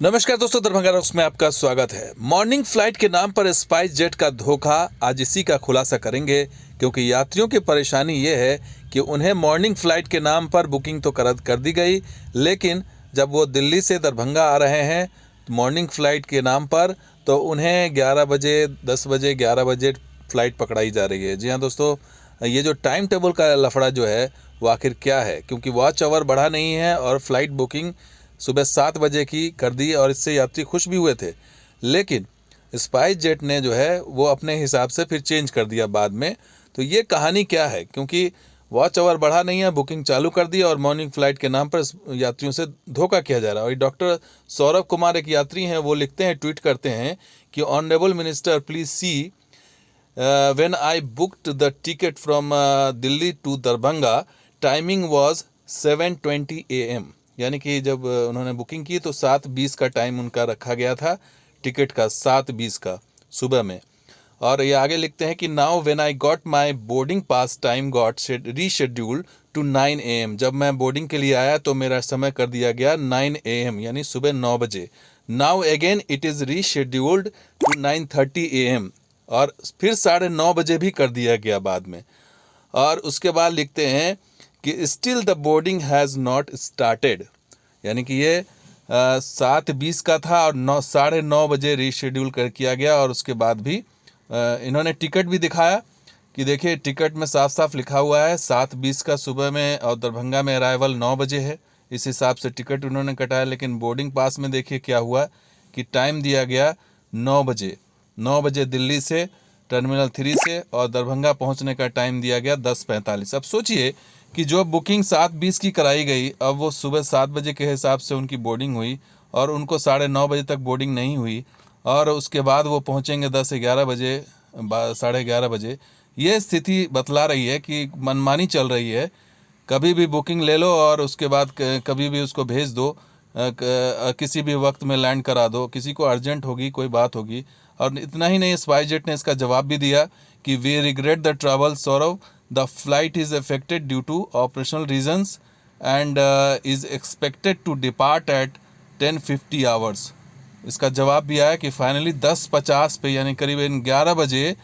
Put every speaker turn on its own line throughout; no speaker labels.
नमस्कार दोस्तों, दरभंगा रॉक्स में आपका स्वागत है। मॉर्निंग फ्लाइट के नाम पर स्पाइस जेट का धोखा, आज इसी का खुलासा करेंगे। क्योंकि यात्रियों की परेशानी ये है कि उन्हें मॉर्निंग फ्लाइट के नाम पर बुकिंग तो कर दी गई, लेकिन जब वो दिल्ली से दरभंगा आ रहे हैं मॉर्निंग फ्लाइट के नाम पर, तो उन्हें 11 बजे 10 बजे 11 बजे फ़्लाइट पकड़ाई जा रही है। जी हाँ दोस्तों, ये जो टाइम टेबल का लफड़ा जो है वो आखिर क्या है, क्योंकि वॉच आवर बढ़ा नहीं है और फ्लाइट बुकिंग सुबह 7 बजे की कर दी और इससे यात्री खुश भी हुए थे। लेकिन स्पाइस जेट ने जो है वो अपने हिसाब से फिर चेंज कर दिया बाद में। तो ये कहानी क्या है, क्योंकि वॉच आवर बढ़ा नहीं है, बुकिंग चालू कर दी और मॉर्निंग फ्लाइट के नाम पर यात्रियों से धोखा किया जा रहा है। और डॉक्टर सौरभ कुमार एक यात्री हैं, वो लिखते हैं, ट्वीट करते हैं कि honourable minister please see when I booked the ticket from Delhi to Darbhanga, timing was 7:20 AM। यानी कि जब उन्होंने बुकिंग की तो 7:20 का टाइम उनका रखा गया था टिकट का, 7:20 का सुबह में। और ये आगे लिखते हैं कि now when I got my boarding pass time got rescheduled to 9 AM। जब मैं बोर्डिंग के लिए आया तो मेरा समय कर दिया गया 9 AM, यानी सुबह 9 बजे। Now again it is rescheduled to 9:30 AM, और फिर 9:30 बजे भी कर दिया गया बाद में। और उसके बाद लिखते हैं कि still the boarding has not started, यानी कि ये 7:20 का था और 9:30 बजे रीशेड्यूल किया गया। और उसके बाद भी इन्होंने टिकट भी दिखाया कि देखिए टिकट में साफ साफ लिखा हुआ है 7:20 का सुबह में, और दरभंगा में अराइवल 9 बजे है। इस हिसाब से टिकट उन्होंने कटाया। लेकिन बोर्डिंग पास में देखिए क्या हुआ कि टाइम दिया गया 9 बजे। 9 बजे दिल्ली से टर्मिनल 3 से, और दरभंगा पहुंचने का टाइम दिया गया 10:45। अब सोचिए कि जो बुकिंग 7:20 की कराई गई, अब वो सुबह 7 बजे के हिसाब से उनकी बोर्डिंग हुई और उनको 9:30 बजे तक बोर्डिंग नहीं हुई, और उसके बाद वो पहुंचेंगे 10-11 बजे, 11:30 बजे। ये स्थिति बतला रही है कि मनमानी चल रही है। कभी भी बुकिंग ले लो और उसके बाद कभी भी उसको भेज दो, किसी भी वक्त में लैंड करा दो। किसी को अर्जेंट होगी, कोई बात होगी। और इतना ही नहीं, स्पाइस जेट ने इसका जवाब भी दिया कि we regret the travel Saurav, the flight is affected due to operational reasons and is expected to depart at 10:50 hours. इसका जवाब भी आया कि फाइनली 10:50 पे, यानी करीबन 11 बजे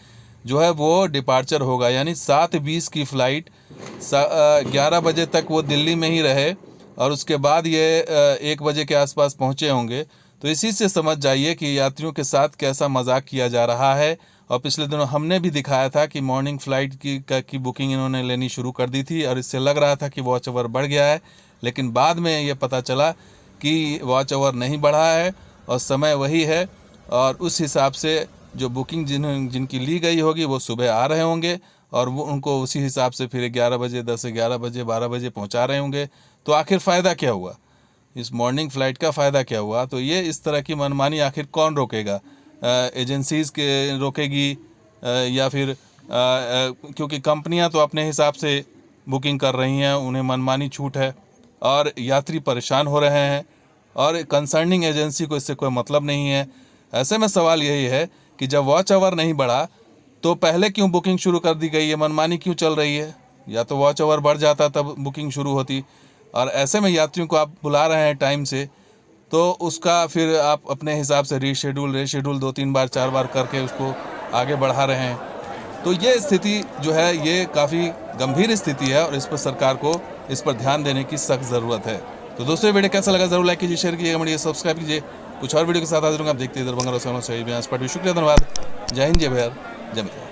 जो है वो डिपार्चर होगा। यानी 7:20 की फ़्लाइट 11 बजे तक वो दिल्ली में ही रहे और उसके बाद ये 1 बजे के आसपास पहुँचे होंगे। तो इसी से समझ जाइए कि यात्रियों के साथ कैसा मजाक किया जा रहा है। और पिछले दिनों हमने भी दिखाया था कि मॉर्निंग फ्लाइट की बुकिंग इन्होंने लेनी शुरू कर दी थी और इससे लग रहा था कि वॉच आवर बढ़ गया है। लेकिन बाद में ये पता चला कि वॉच आवर नहीं बढ़ा है और समय वही है, और उस हिसाब से जो बुकिंग जिनकी ली गई होगी वो सुबह आ रहे होंगे और वो उनको उसी हिसाब से फिर 11 बजे 10-11 बजे 12 बजे पहुँचा रहे होंगे। तो आखिर फ़ायदा क्या हुआ, इस मॉर्निंग फ़्लाइट का फ़ायदा क्या हुआ? तो ये इस तरह की मनमानी आखिर कौन रोकेगा? एजेंसीज़ के रोकेगी या फिर क्योंकि कंपनियां तो अपने हिसाब से बुकिंग कर रही हैं, उन्हें मनमानी छूट है और यात्री परेशान हो रहे हैं और कंसर्निंग एजेंसी को इससे कोई मतलब नहीं है। ऐसे में सवाल यही है कि जब वॉच आवर नहीं बढ़ा तो पहले क्यों बुकिंग शुरू कर दी गई है? मनमानी क्यों चल रही है? या तो वॉच आवर बढ़ जाता तब बुकिंग शुरू होती। और ऐसे में यात्रियों को आप बुला रहे हैं टाइम से, तो उसका फिर आप अपने हिसाब से रीशेड्यूल 2-3 बार 4 बार करके उसको आगे बढ़ा रहे हैं। तो ये स्थिति जो है ये काफ़ी गंभीर स्थिति है और इस पर सरकार को इस पर ध्यान देने की सख्त ज़रूरत है। तो दोस्तों, ये वीडियो कैसा लगा ज़रूर लाइक कीजिए, शेयर कीजिए, कमेंट कीजिए, सब्सक्राइब कीजिए। कुछ और वीडियो के साथ हाजिर होंगे। आप देखते हैं दरभंगा रॉक्स। शुक्रिया, धन्यवाद। जय हिंद, जय बिहार, जय मित्र।